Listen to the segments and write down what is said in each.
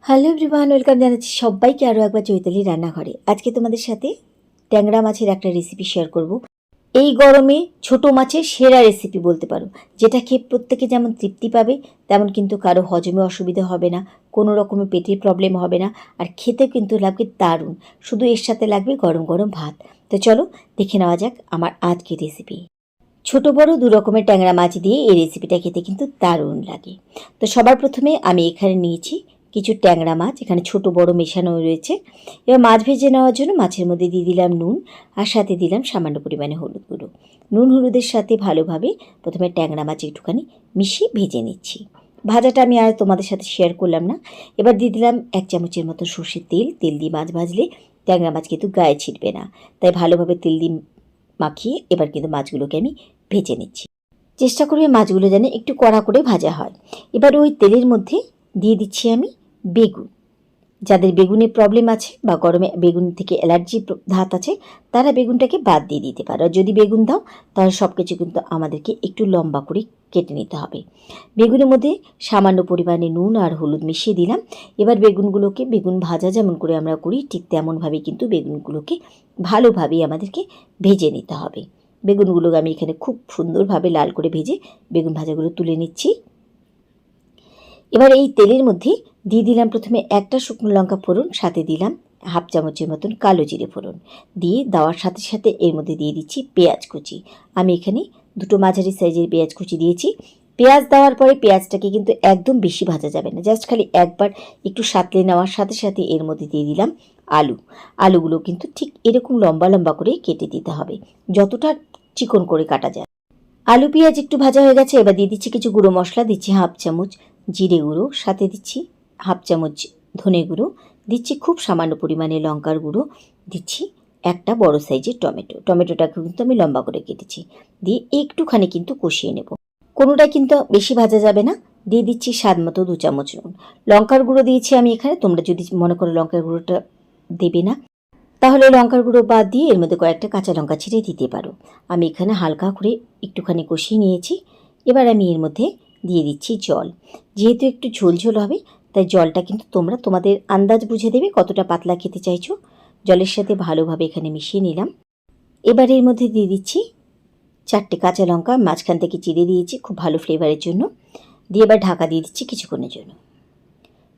Hello everyone, welcome জানাচ্ছি সবাইকে আরও একবার চৈতালি রান্নাঘরে। আজকে তোমাদের সাথে ট্যাংরা মাছের একটা রেসিপি শেয়ার করব। এই গরমে ছোট মাছের সেরা রেসিপি বলতে পারো, যেটা খেয়ে প্রত্যেকে যেমন তৃপ্তি পাবে, তেমন কিন্তু কারো হজমে অসুবিধা হবে না, কোনো রকমের পেটের প্রবলেম হবে না, আর খেতে কিন্তু লাগবে দারুণ। শুধু এর সাথে লাগবে গরম গরম ভাত। তো চলো দেখে নেওয়া যাক আমার আজকের রেসিপি। ছোট বড় দু রকমের ট্যাংরা মাছ দিয়ে এই রেসিপিটা খেতে কিন্তু দারুণ লাগে। তো সবার প্রথমে আমি এখানে নিয়েছি কিছু ট্যাংরা মাছ, এখানে ছোট বড় মেশানো রয়েছে। এবার মাছ ভেজে নেওয়ার জন্য মাছের মধ্যে দিয়ে দিলাম নুন, আর সাথে দিলাম সামান্য পরিমাণে হলুদ গুঁড়ো। নুন হলুদের সাথে ভালোভাবে প্রথমে ট্যাংরা মাছ একটুখানি মিশিয়ে ভেজে নিচ্ছি। ভাজাটা আমি আর তোমাদের সাথে শেয়ার করলাম না। এবার দিয়ে দিলাম 1 চামচের মতো সর্ষের তেল। তেল দিয়ে মাছ ভাজলে ট্যাংরা মাছ কিন্তু গায়ে ছিটবে না, তাই ভালোভাবে তেল দিয়ে মাখিয়ে এবার কিন্তু মাছগুলোকে আমি ভেজে নিচ্ছি। চেষ্টা করবে মাছগুলো যেন একটু কড়া করে ভাজা হয়। এবার ওই তেলের মধ্যে দিয়ে দিচ্ছি আমি বেগুন। যাদের বেগুনের প্রবলেম আছে বা গরমে বেগুন থেকে অ্যালার্জি ধাত আছে, তারা বেগুনটাকে বাদ দিয়ে দিতে পারো। আর যদি বেগুন দাও তাহলে সব কিছু কিন্তু আমাদেরকে একটু লম্বা করে কেটে নিতে হবে। বেগুনের মধ্যে সামান্য পরিমাণে নুন আর হলুদ মিশিয়ে দিলাম। এবার বেগুনগুলোকে, বেগুন ভাজা যেমন করে আমরা করি ঠিক তেমনভাবে কিন্তু বেগুনগুলোকে ভালোভাবেই আমাদেরকে ভেজে নিতে হবে। বেগুনগুলোকে আমি এখানে খুব সুন্দরভাবে লাল করে ভেজে বেগুন ভাজাগুলো তুলে নিচ্ছি। এবার এই তেলের মধ্যে দিয়ে দিলাম প্রথমে একটা শুকনো লঙ্কা ফোড়ন, সাথে দিলাম 1/2 চামচের মতন কালো জিরে ফোড়ন। দিয়ে দেওয়ার সাথে সাথে এর মধ্যে দিয়ে দিচ্ছি পেঁয়াজ কুচি। আমি এখানে দুটো মাঝারি সাইজের পেঁয়াজ কুচি দিয়েছি। পেঁয়াজ দেওয়ার পরে পেঁয়াজটাকে কিন্তু একদম বেশি ভাজা যাবে না, জাস্ট খালি একবার একটু সাঁতলে নেওয়ার সাথে সাথে এর মধ্যে দিয়ে দিলাম আলু। আলুগুলো কিন্তু ঠিক এরকম লম্বা লম্বা করে কেটে দিতে হবে, যতটা চিকন করে কাটা যায়। আলু পেঁয়াজ একটু ভাজা হয়ে গেছে। এবার দিয়ে দিচ্ছি কিছু গুঁড়ো মশলা। দিচ্ছি 1/2 চামচ জিরে গুঁড়ো, সাথে দিচ্ছি 1/2 চামচ ধনে গুঁড়ো, দিচ্ছি খুব সামান্য পরিমাণে লঙ্কার গুঁড়ো, দিচ্ছি একটা বড় সাইজের টমেটো। টমেটোটাকে কিন্তু আমি লম্বা করে কেটেছি। দিয়ে একটুখানি কিন্তু কষিয়ে নেব, কোনোটা কিন্তু বেশি ভাজা যাবে না। দিয়ে দিচ্ছি স্বাদ মতো 2 চামচ নুন। লঙ্কার গুঁড়ো দিয়েছি আমি এখানে, তোমরা যদি মনে করো লঙ্কার গুঁড়োটা দেবে না, তাহলে লঙ্কার গুঁড়ো বাদ দিয়ে এর মধ্যে কয়েকটা কাঁচা লঙ্কা ছিঁড়ে দিতে পারো। আমি এখানে হালকা করে একটুখানি কষিয়ে নিয়েছি। এবার আমি এর মধ্যে দিয়ে দিচ্ছি জল। যেহেতু একটু ঝোল ঝোল হবে, তাই জলটা কিন্তু তোমরা তোমাদের আন্দাজ বুঝে দেবে কতটা পাতলা খেতে চাইছো। জলের সাথে ভালোভাবে এখানে মিশিয়ে নিলাম। এবার এর মধ্যে দিয়ে দিচ্ছি 4টে কাঁচা লঙ্কা, মাঝখান থেকে চিড়ে দিয়েছি খুব ভালো ফ্লেভারের জন্য। দিয়ে এবার ঢাকা দিয়ে দিচ্ছি কিছুক্ষণের জন্য।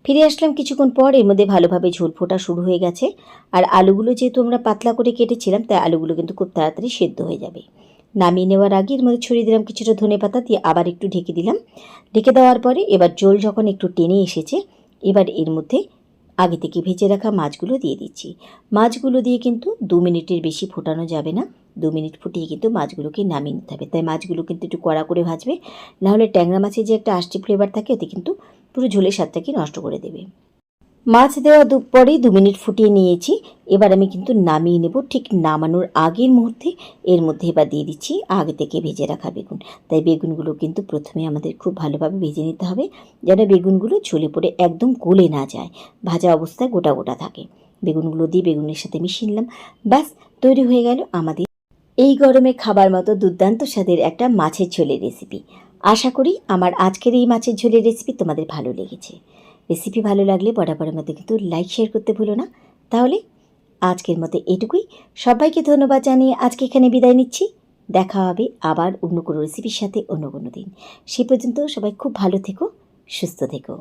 ফিরে আসলাম কিছুক্ষণ পর। এর মধ্যে ভালোভাবে ঝোল ফোটা শুরু হয়ে গেছে। আর আলুগুলো যেহেতু আমরা পাতলা করে কেটেছিলাম, তাই আলুগুলো কিন্তু খুব তাড়াতাড়ি সেদ্ধ হয়ে যাবে। নামিয়ে নেওয়ার আগে এর মধ্যে ছড়িয়ে দিলাম কিছুটা ধনেপাতা, দিয়ে আবার একটু ঢেকে দিলাম। ঢেকে দেওয়ার পরে এবার ঝোল যখন একটু টেনে এসেছে, এবার এর মধ্যে আগে থেকে ভেজে রাখা মাছগুলো দিয়ে দিচ্ছি। মাছগুলো দিয়ে কিন্তু 2 মিনিটের বেশি ফোটানো যাবে না। 2 মিনিট ফুটিয়ে কিন্তু মাছগুলোকে নামিয়ে নিতে হবে। তাই মাছগুলো কিন্তু একটু কড়া করে ভাজবে, নাহলে ট্যাংরা মাছের যে একটা আষ্টি ফ্লেভার থাকে, ওতে কিন্তু পুরো ঝোলের স্বাদটাকে নষ্ট করে দেবে। মাছ দেওয়া পরেই 2 মিনিট ফুটিয়ে নিয়েছি। এবার আমি কিন্তু নামিয়ে নেব। ঠিক নামানোর আগের মুহূর্তে এর মধ্যে এবার দিয়ে দিচ্ছি আগে থেকে ভেজে রাখা বেগুন। তাই বেগুনগুলো কিন্তু প্রথমে আমাদের খুব ভালোভাবে ভেজে নিতে হবে, যেন বেগুনগুলো ঝোলে পড়ে একদম গলে না যায়, ভাজা অবস্থায় গোটা গোটা থাকে। বেগুনগুলো দিয়ে বেগুনের সাথে মিশিয়ে নিলাম। ব্যাস, তৈরি হয়ে গেল আমাদের এই গরমে খাবার মতো দুর্দান্ত স্বাদের একটা মাছের ঝোলের রেসিপি। আশা করি আমার আজকের এই মাছের ঝোলের রেসিপি তোমাদের ভালো লেগেছে। রেসিপি ভালো লাগলে বরাবরের মতো কিন্তু লাইক শেয়ার করতে ভুলো না। তাহলে আজকের মতো এটুকুই। সবাইকে ধন্যবাদ জানিয়ে আজকে এখানে বিদায় নিচ্ছি। দেখা হবে আবার অন্য কোনো রেসিপির সাথে অন্য কোনো দিন। সে পর্যন্ত সবাই খুব ভালো থেকো, সুস্থ থেকো।